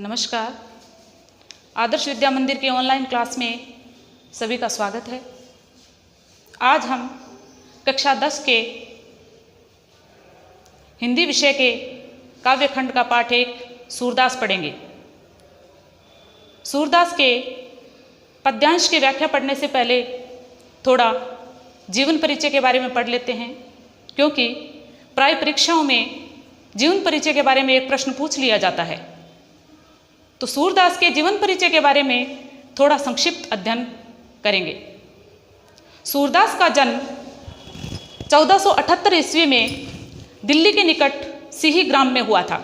नमस्कार। आदर्श विद्या मंदिर के ऑनलाइन क्लास में सभी का स्वागत है। आज हम कक्षा 10 के हिंदी विषय के काव्यखंड का पाठ 1 सूरदास पढ़ेंगे। सूरदास के पद्यांश की व्याख्या पढ़ने से पहले थोड़ा जीवन परिचय के बारे में पढ़ लेते हैं, क्योंकि प्राय परीक्षाओं में जीवन परिचय के बारे में एक प्रश्न पूछ लिया जाता है। तो सूरदास के जीवन परिचय के बारे में थोड़ा संक्षिप्त अध्ययन करेंगे। सूरदास का जन्म 1478 ईस्वी में दिल्ली के निकट सिही ग्राम में हुआ था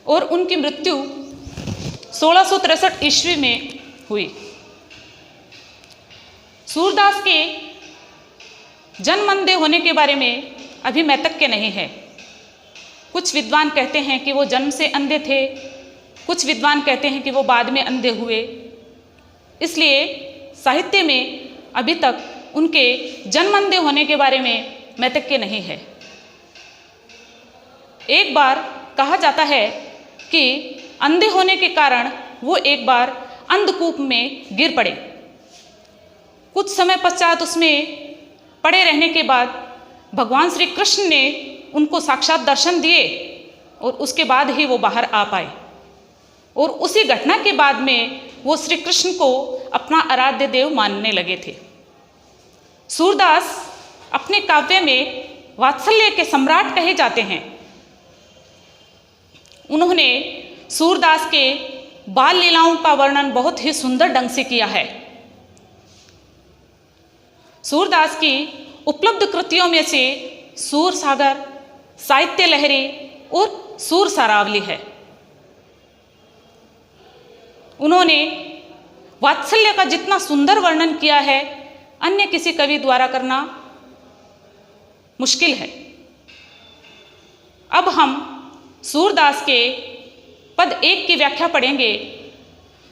और उनकी मृत्यु 1663 ईस्वी में हुई। सूरदास के जन्म अंधे होने के बारे में अभी मैतज्ञ नहीं है। कुछ विद्वान कहते हैं कि वो जन्म से अंधे थे, कुछ विद्वान कहते हैं कि वो बाद में अंधे हुए। इसलिए साहित्य में अभी तक उनके जन्म अंधे होने के बारे में मैतज्ञ नहीं है। एक बार कहा जाता है कि अंधे होने के कारण वो एक बार अंधकूप में गिर पड़े। कुछ समय पश्चात उसमें पड़े रहने के बाद भगवान श्री कृष्ण ने उनको साक्षात दर्शन दिए और उसके बाद ही वो बाहर आ पाए। और उसी घटना के बाद में वो श्री कृष्ण को अपना आराध्य देव मानने लगे थे। सूरदास अपने काव्य में वात्सल्य के सम्राट कहे जाते हैं। उन्होंने सूरदास के बाल लीलाओं का वर्णन बहुत ही सुंदर ढंग से किया है। सूरदास की उपलब्ध कृतियों में से सूर सागर, साहित्य लहरी और सूर सारावली है। उन्होंने वात्सल्य का जितना सुंदर वर्णन किया है, अन्य किसी कवि द्वारा करना मुश्किल है। अब हम सूरदास के पद 1 की व्याख्या पढ़ेंगे।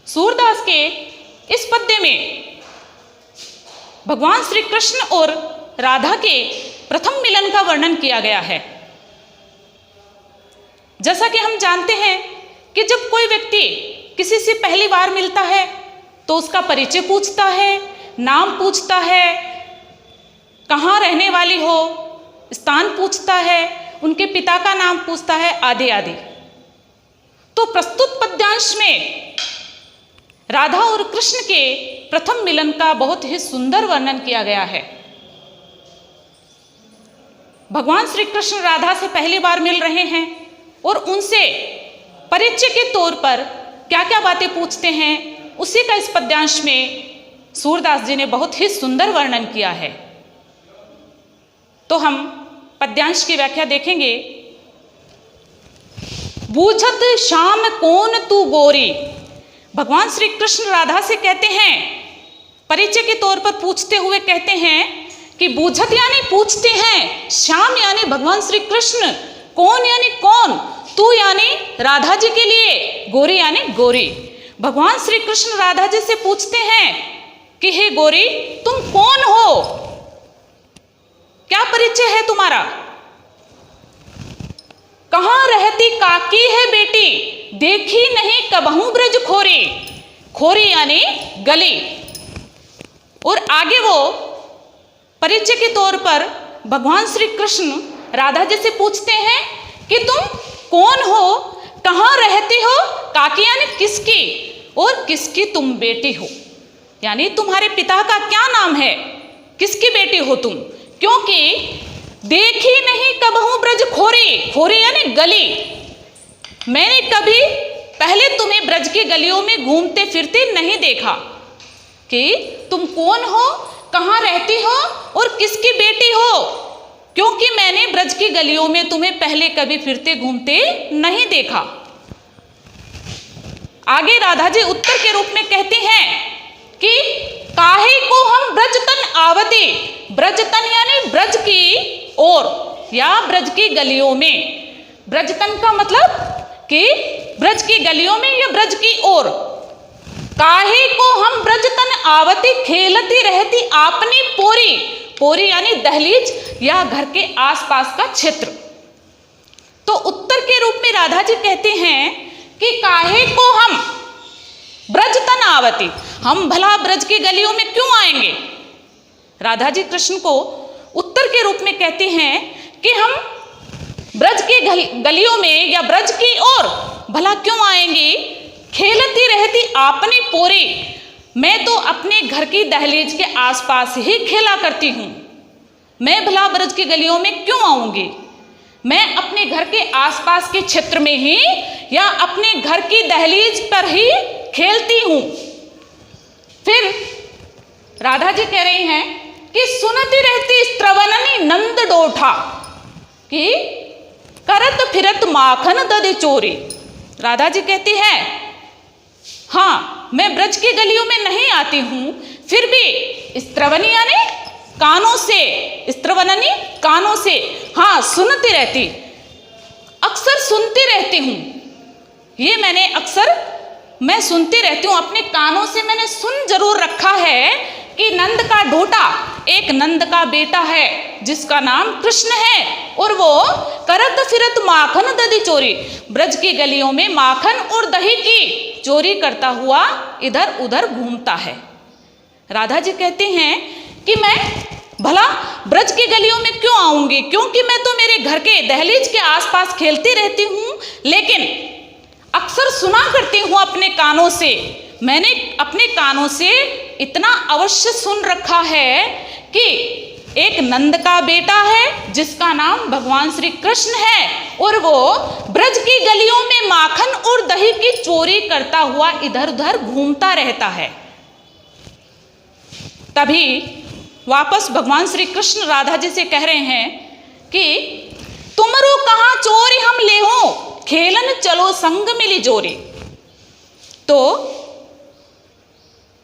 सूरदास के इस पद्य में भगवान श्री कृष्ण और राधा के प्रथम मिलन का वर्णन किया गया है। जैसा कि हम जानते हैं कि जब कोई व्यक्ति किसी से पहली बार मिलता है तो उसका परिचय पूछता है, नाम पूछता है, कहाँ रहने वाली हो, स्थान पूछता है, उनके पिता का नाम पूछता है, आदि आदि। तो प्रस्तुत पद्यांश में राधा और कृष्ण के प्रथम मिलन का बहुत ही सुंदर वर्णन किया गया है। भगवान श्री कृष्ण राधा से पहली बार मिल रहे हैं और उनसे परिचय के तौर पर क्या क्या बातें पूछते हैं, उसी का इस पद्यांश में सूरदास जी ने बहुत ही सुंदर वर्णन किया है। तो हम पद्यांश की व्याख्या देखेंगे। बूझत श्याम कौन तू गोरी। भगवान श्री कृष्ण राधा से कहते हैं, परिचय के तौर पर पूछते हुए कहते हैं कि बूझत यानी पूछते हैं, श्याम यानी भगवान श्री कृष्ण, कौन यानी कौन, तू यानी राधा जी के लिए, गोरी यानी गोरी। भगवान श्री कृष्ण राधा जी से पूछते हैं कि हे गोरी, तुम कौन हो, क्या परिचय है तुम्हारा, कहाँ रहती काकी है बेटी, देखी नहीं कबहू ब्रज खोरी। खोरी यानी गली। और आगे वो परिचय के तौर पर भगवान श्री कृष्ण राधा जी से पूछते हैं कि तुम कौन हो, कहाँ रहती हो, काकी यानी किसकी, और किसकी तुम बेटी हो, यानी तुम्हारे पिता का क्या नाम है, किसकी बेटी हो तुम। क्योंकि देखी नहीं कबहू ब्रज खोरी, खोरी यानी गली, मैंने कभी पहले तुम्हें ब्रज की गलियों में घूमते फिरते नहीं देखा कि तुम कौन हो, कहाँ रहती हो और किसकी बेटी हो, क्योंकि मैंने ब्रज की गलियों में तुम्हें पहले कभी फिरते घूमते नहीं देखा। आगे राधा जी उत्तर के रूप में कहती हैं कि काहे को हम ब्रजतन आवती। ब्रजतन यानी ब्रज की ओर या ब्रज की गलियों में। ब्रजतन का मतलब कि ब्रज की गलियों में या ब्रज की ओर। काहे को हम ब्रजतन आवती, खेलती रहती आपनी पोरी। पोरी यानी दहलीज या घर के आसपास का क्षेत्र। तो उत्तर के रूप में राधा जी कहते हैं कि काहे को हम ब्रज तन आवती, हम भला ब्रज की गलियों में क्यों आएंगे। राधा जी कृष्ण को उत्तर के रूप में कहते हैं कि हम ब्रज की गलियों में या ब्रज की ओर भला क्यों आएंगे। खेलती रहती आपने पोरे, मैं तो अपने घर की दहलीज के आसपास ही खेला करती हूँ। मैं भला ब्रज की गलियों में क्यों आऊंगी। मैं अपने घर के आसपास के क्षेत्र में ही या अपने घर की दहलीज पर ही खेलती हूँ। फिर राधा जी कह रही हैं कि सुनती रहती स्त्रवननी नंद डोठा, कि करत फिरत माखन ददे चोरी। राधा जी कहती है हाँ, मैं ब्रज की गलियों में नहीं आती हूँ, फिर भी स्त्रवनी यानी कानों से, स्त्रवननी कानों से, हाँ सुनती रहती, अक्सर सुनती रहती हूँ। ये मैंने अक्सर मैं सुनती रहती हूँ, अपने कानों से मैंने सुन जरूर रखा है कि नंद का ढोटा, एक नंद का बेटा है जिसका नाम कृष्ण है, और वो करत फिरत माखन दधी चोरी, ब्रज की गलियों में माखन और दही की चोरी करता हुआ इधर उधर घूमता है। राधा जी कहती हैं कि मैं भला ब्रज की गलियों में क्यों आऊंगी, क्योंकि मैं तो मेरे घर के दहलीज के आसपास खेलती रहती हूँ, लेकिन अक्सर सुना करती हूँ अपने कानों से। मैंने अपने कानों से इतना अवश्य सुन रखा है कि एक नंद का बेटा है जिसका नाम भगवान श्री कृष्ण है, और वो ब्रज की गलियों में माखन और दही की चोरी करता हुआ इधर उधर घूमता रहता है। तभी वापस भगवान श्री कृष्ण राधा जी से कह रहे हैं कि तुमरो कहाँ चोरी हम ले हो, खेलन चलो संग मिली जोरी। तो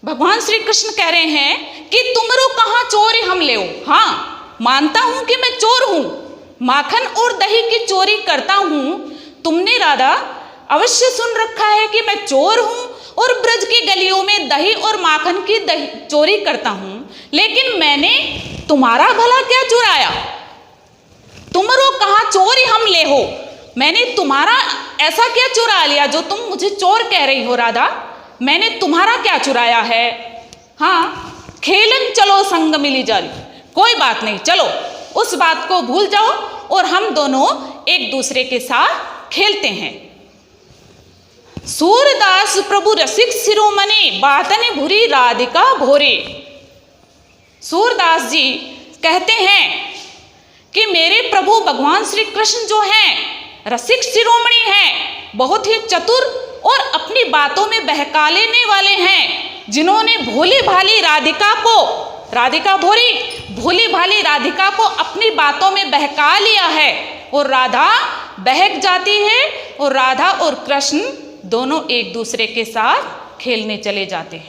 भगवान श्री कृष्ण कह रहे हैं कि तुमरो कहाँ चोरी हम ले हो। हाँ, मानता हूं कि मैं चोर हूं, माखन और दही की चोरी करता हूं। तुमने राधा अवश्य सुन रखा है कि मैं चोर हूं और ब्रज की गलियों में दही और माखन की चोरी करता हूं, लेकिन मैंने तुम्हारा भला क्या चुराया। तुमरो कहाँ चोरी हम ले हो, मैंने तुम्हारा ऐसा क्या चुरा लिया जो तुम मुझे चोर कह रही हो। राधा, मैंने तुम्हारा क्या चुराया है। हाँ, खेलन चलो संग मिली जारी, कोई बात नहीं, चलो उस बात को भूल जाओ और हम दोनों एक दूसरे के साथ खेलते हैं। सूरदास प्रभु रसिक शिरोमणि, बातने भूरी राधिका भोरे। सूरदास जी कहते हैं कि मेरे प्रभु भगवान श्री कृष्ण जो हैं रसिक शिरोमणि हैं, बहुत ही चतुर और अपनी बातों में बहका लेने वाले हैं, जिन्होंने भोली भाली राधिका को, राधिका भोरी, भोली भाली राधिका को अपनी बातों में बहका लिया है, और राधा बहक जाती है और राधा और कृष्ण दोनों एक दूसरे के साथ खेलने चले जाते हैं।